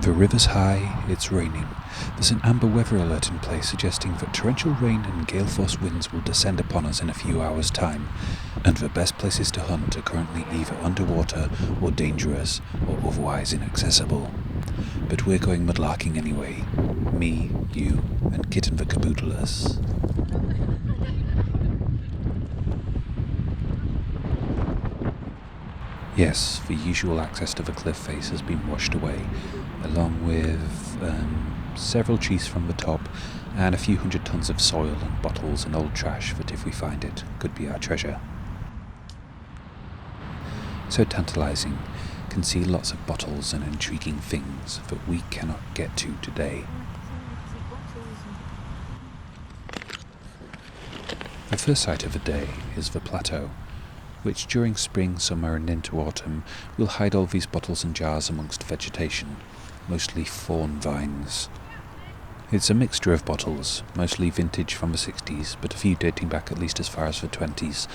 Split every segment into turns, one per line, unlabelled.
The river's high, it's raining. There's an amber weather alert in place suggesting that torrential rain and gale-force winds will descend upon us in a few hours' time, and the best places to hunt are currently either underwater or dangerous or otherwise inaccessible. But we're going mudlarking anyway. Me, you, and Kit and the Caboodlers. Yes, the usual access to the cliff face has been washed away, along with several trees from the top and a few hundred tons of soil and bottles and old trash that, if we find it, could be our treasure. So tantalizing, conceal lots of bottles and intriguing things that we cannot get to today. The first sight of the day is the plateau, which during spring, summer and into autumn will hide all these bottles and jars amongst vegetation, mostly thorn vines. It's a mixture of bottles, mostly vintage from the 60s, but a few dating back at least as far as the 20s.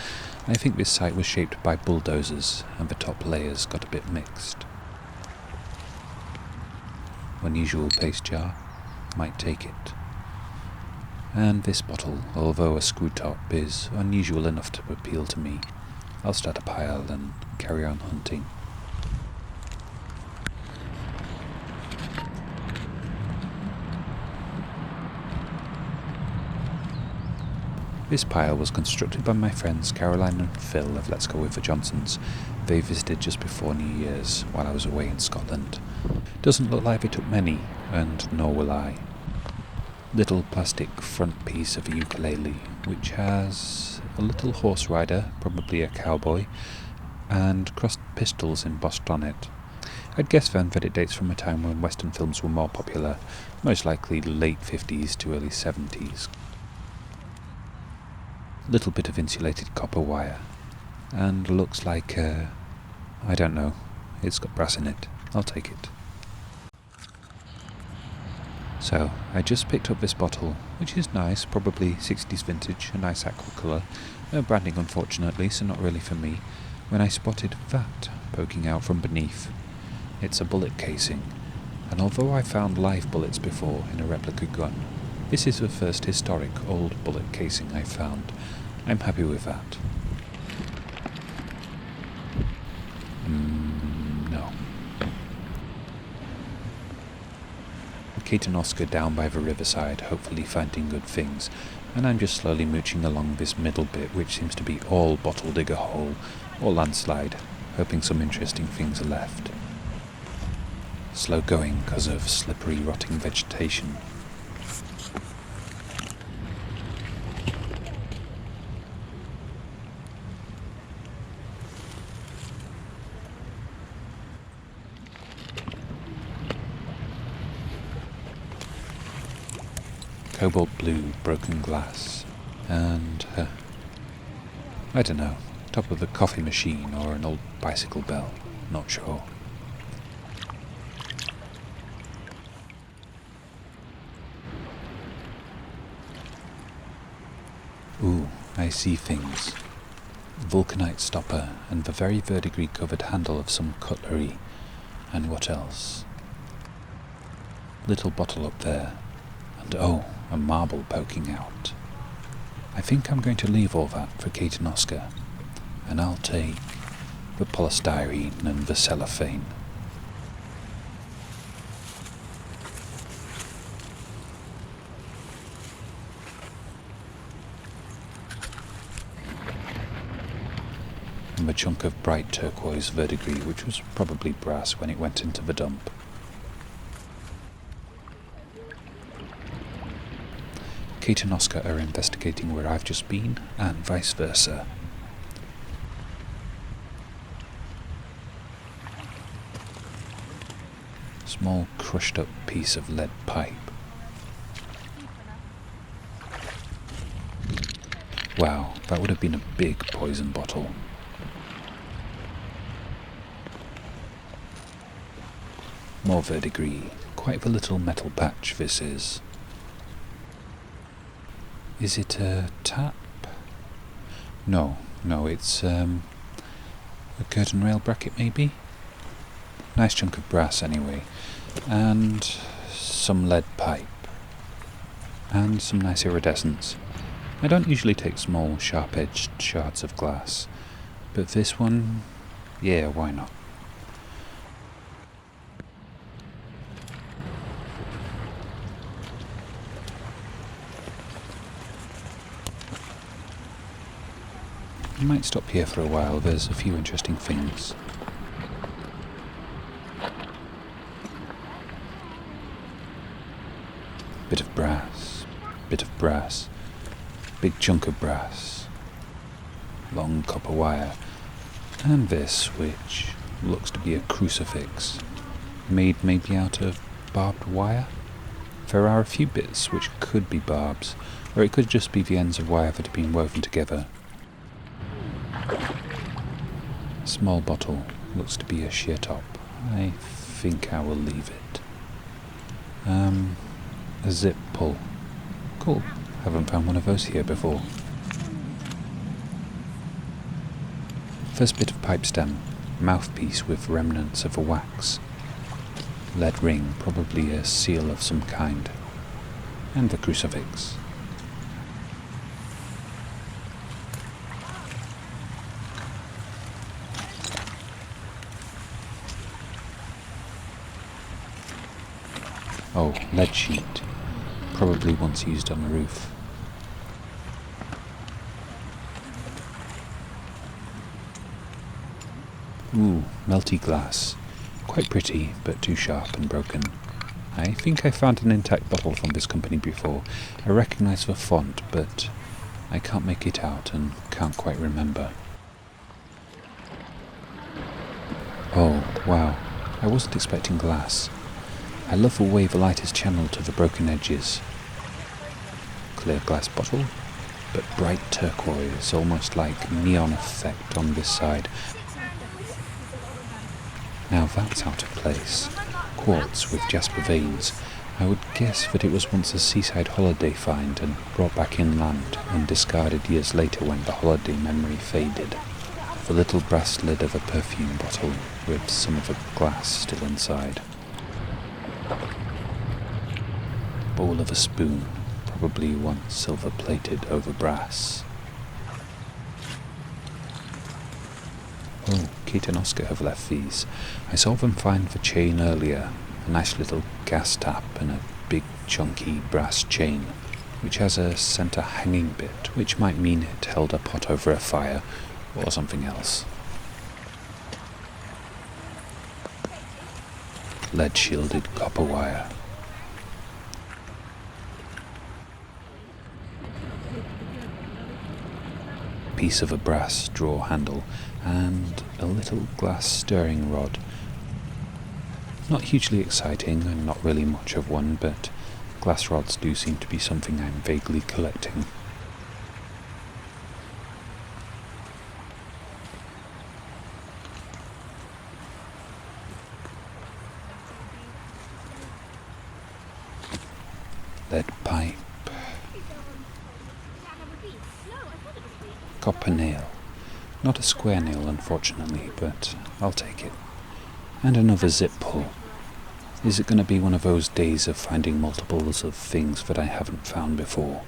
I think this site was shaped by bulldozers, and the top layers got a bit mixed. Unusual paste jar, might take it. And this bottle, although a screw top, is unusual enough to appeal to me. I'll start a pile and carry on hunting. This pile was constructed by my friends Caroline and Phil of Let's Go With the Johnsons. They visited just before New Year's while I was away in Scotland. Doesn't look like they took many, and nor will I. Little plastic front piece of a ukulele, which has a little horse rider, probably a cowboy, and crossed pistols embossed on it. I'd guess then that it dates from a time when Western films were more popular, most likely late 50s to early 70s. Little bit of insulated copper wire, and looks like I don't know, it's got brass in it. I'll take it. So, I just picked up this bottle, which is nice, probably 60s vintage, a nice aqua colour. No branding unfortunately, so not really for me, when I spotted that poking out from beneath. It's a bullet casing, and although I found live bullets before in a replica gun, this is the first historic old bullet casing I've found. I'm happy with that. No. Kate and Oscar down by the riverside, hopefully finding good things, and I'm just slowly mooching along this middle bit, which seems to be all bottle digger hole or landslide, hoping some interesting things are left. Slow going because of slippery, rotting vegetation. Cobalt blue, broken glass, and, I don't know, top of a coffee machine or an old bicycle bell, not sure. Ooh, I see things. Vulcanite stopper and the very verdigris covered handle of some cutlery, and what else? Little bottle up there, and oh, a marble poking out. I think I'm going to leave all that for Kate and Oscar, and I'll take the polystyrene and the cellophane. And the chunk of bright turquoise verdigris, which was probably brass when it went into the dump. Kate and Oscar are investigating where I've just been, and vice versa. Small crushed up piece of lead pipe. Wow, that would have been a big poison bottle. More verdigris, quite the little metal patch this is. Is it a tap? No, it's a curtain rail bracket maybe? Nice chunk of brass anyway. And some lead pipe. And some nice iridescence. I don't usually take small, sharp-edged shards of glass. But this one, yeah, why not? I might stop here for a while, there's a few interesting things. Bit of brass, big chunk of brass, long copper wire, and this, which looks to be a crucifix, made maybe out of barbed wire. There are a few bits which could be barbs, or it could just be the ends of wire that have been woven together. Small bottle, looks to be a sheer top. I think I will leave it. A zip pull. Cool, haven't found one of those here before. First bit of pipe stem, mouthpiece with remnants of a wax. Lead ring, probably a seal of some kind. And the crucifix. Oh, lead sheet. Probably once used on the roof. Ooh, melty glass. Quite pretty, but too sharp and broken. I think I found an intact bottle from this company before. I recognise the font, but I can't make it out and can't quite remember. Oh, wow. I wasn't expecting glass. I love the way the light is channeled to the broken edges. Clear glass bottle, but bright turquoise, almost like neon effect on this side. Now that's out of place. Quartz with jasper veins. I would guess that it was once a seaside holiday find and brought back inland and discarded years later when the holiday memory faded. The little brass lid of a perfume bottle with some of the glass still inside. Bowl of a spoon, probably once silver plated over brass. Oh, Kate and Oscar have left these. I saw them find the chain earlier, a nice little gas tap and a big chunky brass chain, which has a centre hanging bit, which might mean it held a pot over a fire or something else. Lead shielded copper wire. Piece of a brass drawer handle and a little glass stirring rod. Not hugely exciting and not really much of one, but glass rods do seem to be something I'm vaguely collecting. Lead pipe. Copper nail. Not a square nail, unfortunately, but I'll take it. And another zip pull. Is it going to be one of those days of finding multiples of things that I haven't found before?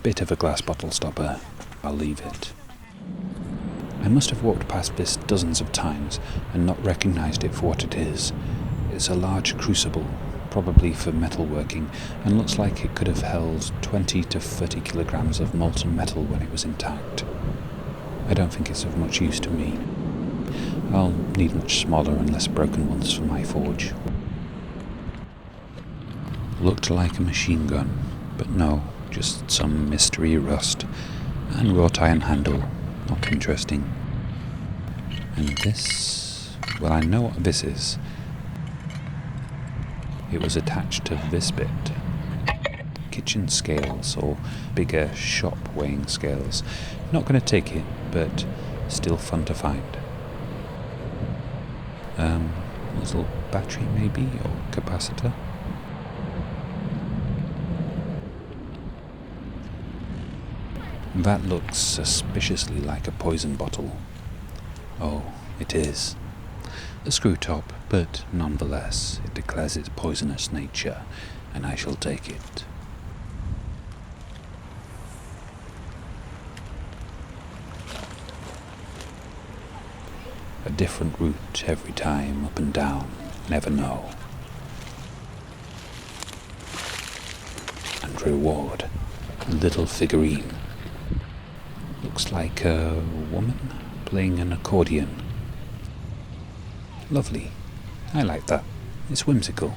Bit of a glass bottle stopper. I'll leave it. I must have walked past this dozens of times and not recognised it for what it is. It's a large crucible, probably for metalworking, and looks like it could have held 20 to 30 kilograms of molten metal when it was intact. I don't think it's of much use to me. I'll need much smaller and less broken ones for my forge. Looked like a machine gun, but no, just some mystery rust. And wrought iron handle, not interesting. And this, well, I know what this is. It was attached to this bit. Kitchen scales, or bigger shop weighing scales. Not going to take it, but still fun to find. Little battery maybe, or capacitor. That looks suspiciously like a poison bottle. Oh, it is. A screw top, but nonetheless, it declares its poisonous nature, and I shall take it. A different route every time, up and down, never know. And reward, a little figurine. Looks like a woman playing an accordion. Lovely. I like that. It's whimsical.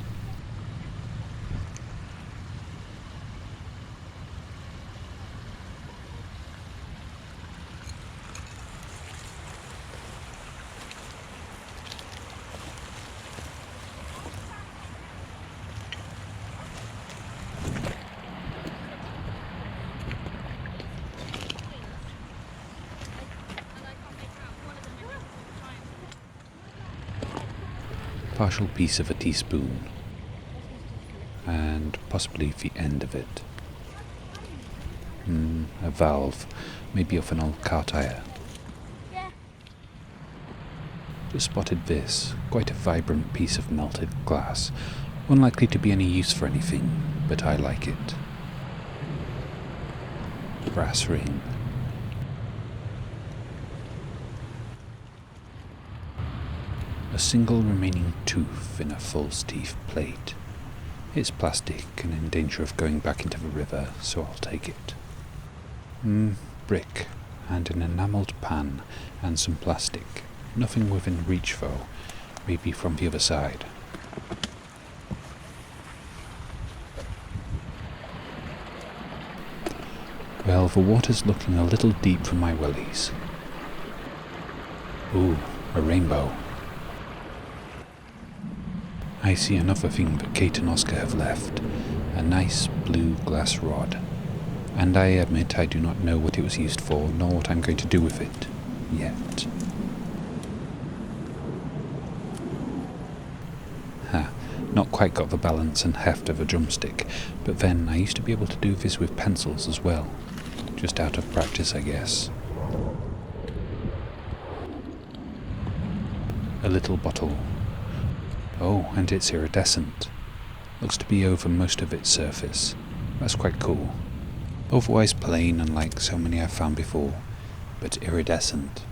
Partial piece of a teaspoon, and possibly the end of it. A valve, maybe off an old car tyre. Just spotted this, quite a vibrant piece of melted glass, unlikely to be any use for anything, but I like it. Brass ring. A single remaining tooth in a false teeth plate. It's plastic and in danger of going back into the river, so I'll take it. Brick, and an enamelled pan, and some plastic. Nothing within reach though, maybe from the other side. Well, the water's looking a little deep for my wellies. Ooh, a rainbow. I see another thing that Kate and Oscar have left, a nice blue glass rod, and I admit I do not know what it was used for, nor what I'm going to do with it, yet. Not quite got the balance and heft of a drumstick, but then I used to be able to do this with pencils as well, just out of practice I guess. A little bottle. Oh, and it's iridescent. Looks to be over most of its surface. That's quite cool. Otherwise plain and like so many I've found before, but iridescent.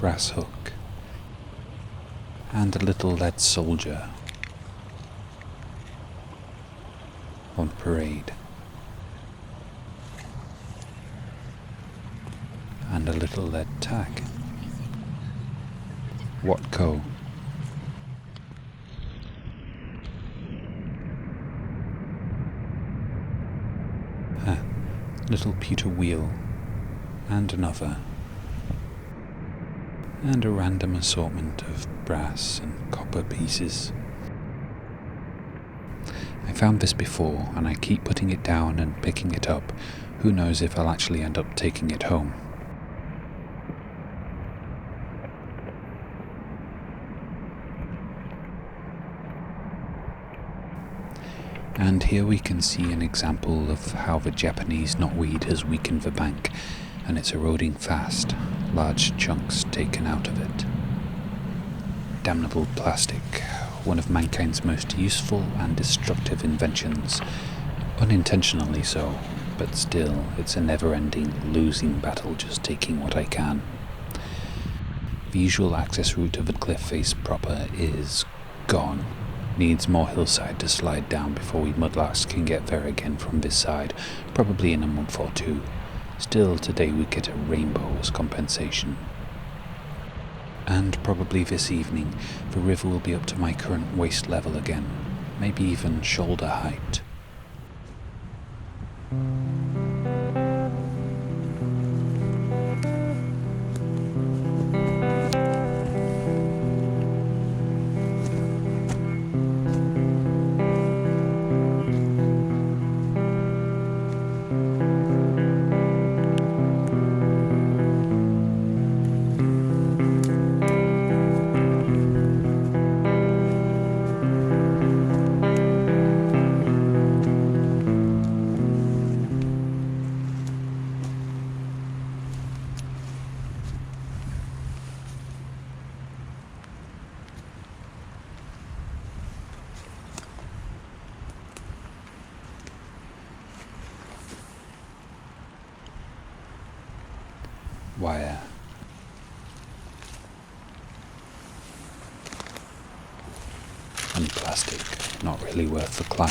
Brass hook. And a little lead soldier. On parade. And a little lead tag. What co? Little pewter wheel. And another. And a random assortment of brass and copper pieces. I found this before, and I keep putting it down and picking it up. Who knows if I'll actually end up taking it home. And here we can see an example of how the Japanese knotweed has weakened the bank, and it's eroding fast, large chunks taken out of it. Damnable plastic, one of mankind's most useful and destructive inventions. Unintentionally so, but still, it's a never-ending, losing battle just taking what I can. The usual access route of the cliff face proper is gone. Needs more hillside to slide down before we mudlarks can get there again from this side, probably in a month or two. Still, today we get a rainbow as compensation. And probably this evening, the river will be up to my current waist level again, maybe even shoulder height. wire. And plastic, not really worth the climb.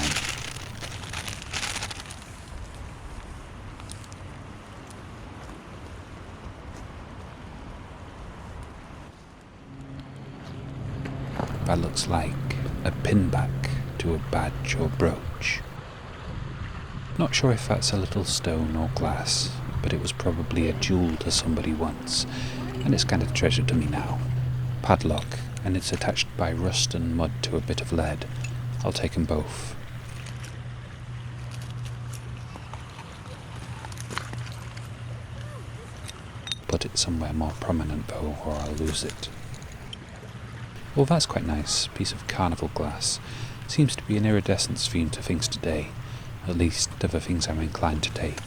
That looks like a pinback to a badge or brooch. Not sure if that's a little stone or glass, but it was probably a jewel to somebody once, and it's kind of treasure to me now. Padlock, and it's attached by rust and mud to a bit of lead. I'll take them both. Put it somewhere more prominent though, or I'll lose it. Well, that's quite nice. Piece of carnival glass. Seems to be an iridescence theme to things today. At least to the things I'm inclined to take.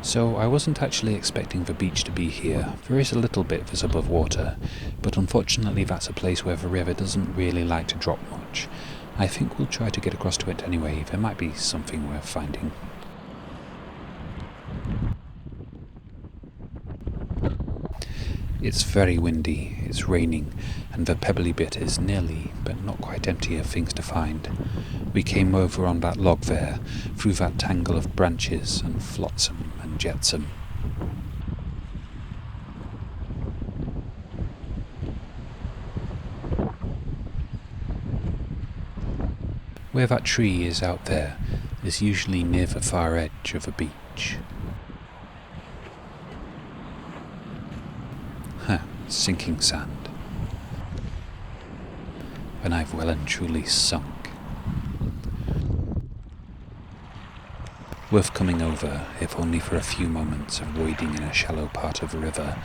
So I wasn't actually expecting the beach to be here. There is a little bit that's above water, but unfortunately that's a place where the river doesn't really like to drop much. I think we'll try to get across to it anyway. There might be something worth finding. It's very windy, it's raining, and the pebbly bit is nearly, but not quite empty of things to find. We came over on that log there, through that tangle of branches and flotsam and jetsam. Where that tree is out there is usually near the far edge of a beach. Sinking sand. And I've well and truly sunk. Worth coming over, if only for a few moments of wading in a shallow part of the river.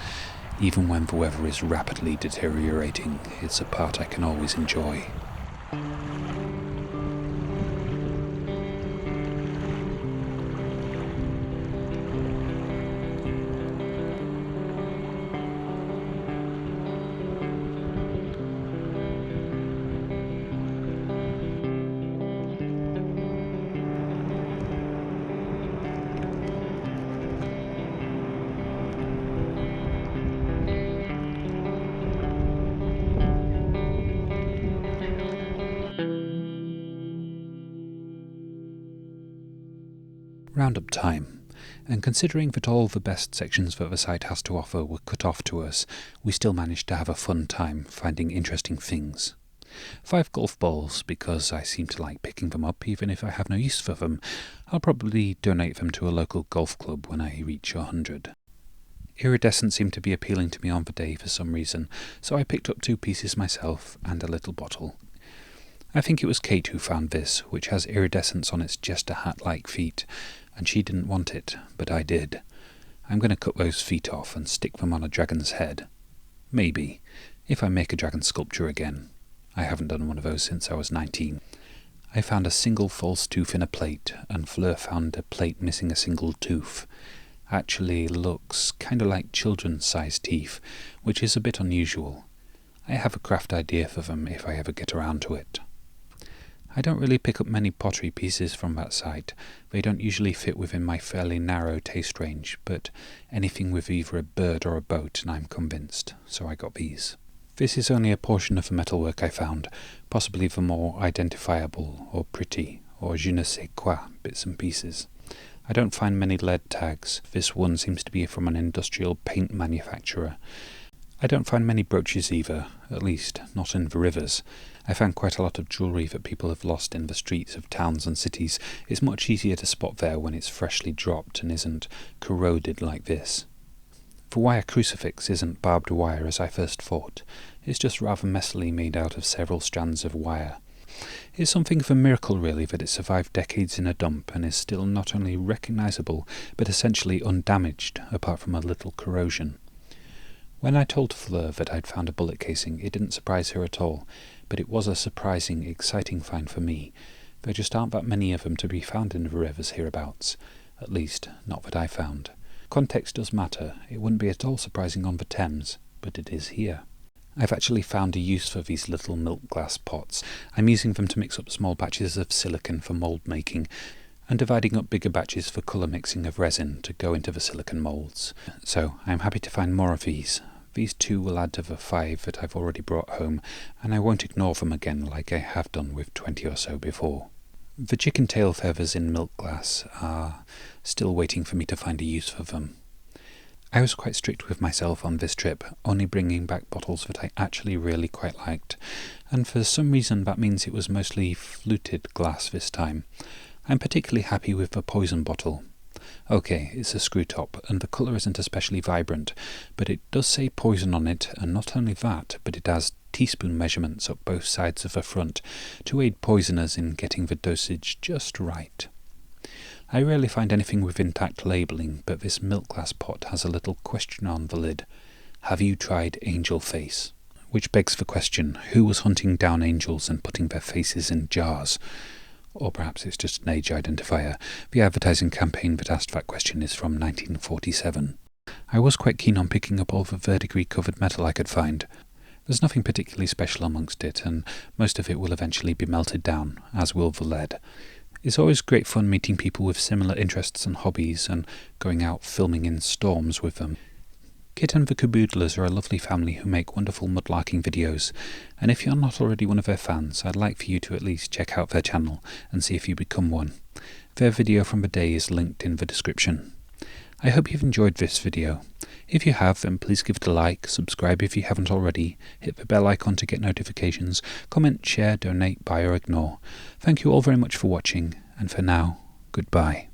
Even when the weather is rapidly deteriorating, it's a part I can always enjoy. Roundup time, and considering that all the best sections that the site has to offer were cut off to us, we still managed to have a fun time finding interesting things. 5 golf balls, because I seem to like picking them up even if I have no use for them. I'll probably donate them to a local golf club when I reach 100. Iridescent seemed to be appealing to me on the day for some reason, so I picked up 2 pieces myself and a little bottle. I think it was Kate who found this, which has iridescence on its jester hat-like feet, and she didn't want it, but I did. I'm going to cut those feet off and stick them on a dragon's head. Maybe, if I make a dragon sculpture again. I haven't done one of those since I was 19. I found a single false tooth in a plate, and Fleur found a plate missing a single tooth. Actually looks kind of like children's-sized teeth, which is a bit unusual. I have a craft idea for them if I ever get around to it. I don't really pick up many pottery pieces from that site. They don't usually fit within my fairly narrow taste range, but anything with either a bird or a boat and I'm convinced, so I got these. This is only a portion of the metalwork I found, possibly the more identifiable or pretty or je ne sais quoi bits and pieces. I don't find many lead tags. This one seems to be from an industrial paint manufacturer. I don't find many brooches either, at least not in the rivers. I found quite a lot of jewellery that people have lost in the streets of towns and cities. It's much easier to spot there when it's freshly dropped and isn't corroded like this. The wire crucifix isn't barbed wire as I first thought. It's just rather messily made out of several strands of wire. It's something of a miracle really that it survived decades in a dump and is still not only recognisable but essentially undamaged apart from a little corrosion. When I told Fleur that I'd found a bullet casing, it didn't surprise her at all, but it was a surprising, exciting find for me. There just aren't that many of them to be found in the rivers hereabouts, at least not that I found. Context does matter. It wouldn't be at all surprising on the Thames, but it is here. I've actually found a use for these little milk glass pots. I'm using them to mix up small batches of silicon for mould making, and dividing up bigger batches for colour mixing of resin to go into the silicon moulds. So I'm happy to find more of these. These 2 will add to the 5 that I've already brought home, and I won't ignore them again like I have done with 20 or so before. The chicken tail feathers in milk glass are still waiting for me to find a use for them. I was quite strict with myself on this trip, only bringing back bottles that I actually really quite liked, and for some reason that means it was mostly fluted glass this time. I'm particularly happy with the poison bottle. Okay, it's a screw top, and the colour isn't especially vibrant, but it does say poison on it, and not only that, but it has teaspoon measurements up both sides of the front to aid poisoners in getting the dosage just right. I rarely find anything with intact labelling, but this milk glass pot has a little question on the lid. Have you tried angel face? Which begs the question, who was hunting down angels and putting their faces in jars? Or perhaps it's just an age identifier. The advertising campaign that asked that question is from 1947. I was quite keen on picking up all the verdigris covered metal I could find. There's nothing particularly special amongst it, and most of it will eventually be melted down, as will the lead. It's always great fun meeting people with similar interests and hobbies and going out filming in storms with them. Kit and the Caboodlers are a lovely family who make wonderful mudlarking videos, and if you're not already one of their fans, I'd like for you to at least check out their channel and see if you become one. Their video from the day is linked in the description. I hope you've enjoyed this video. If you have, then please give it a like, subscribe if you haven't already, hit the bell icon to get notifications, comment, share, donate, buy or ignore. Thank you all very much for watching, and for now, goodbye.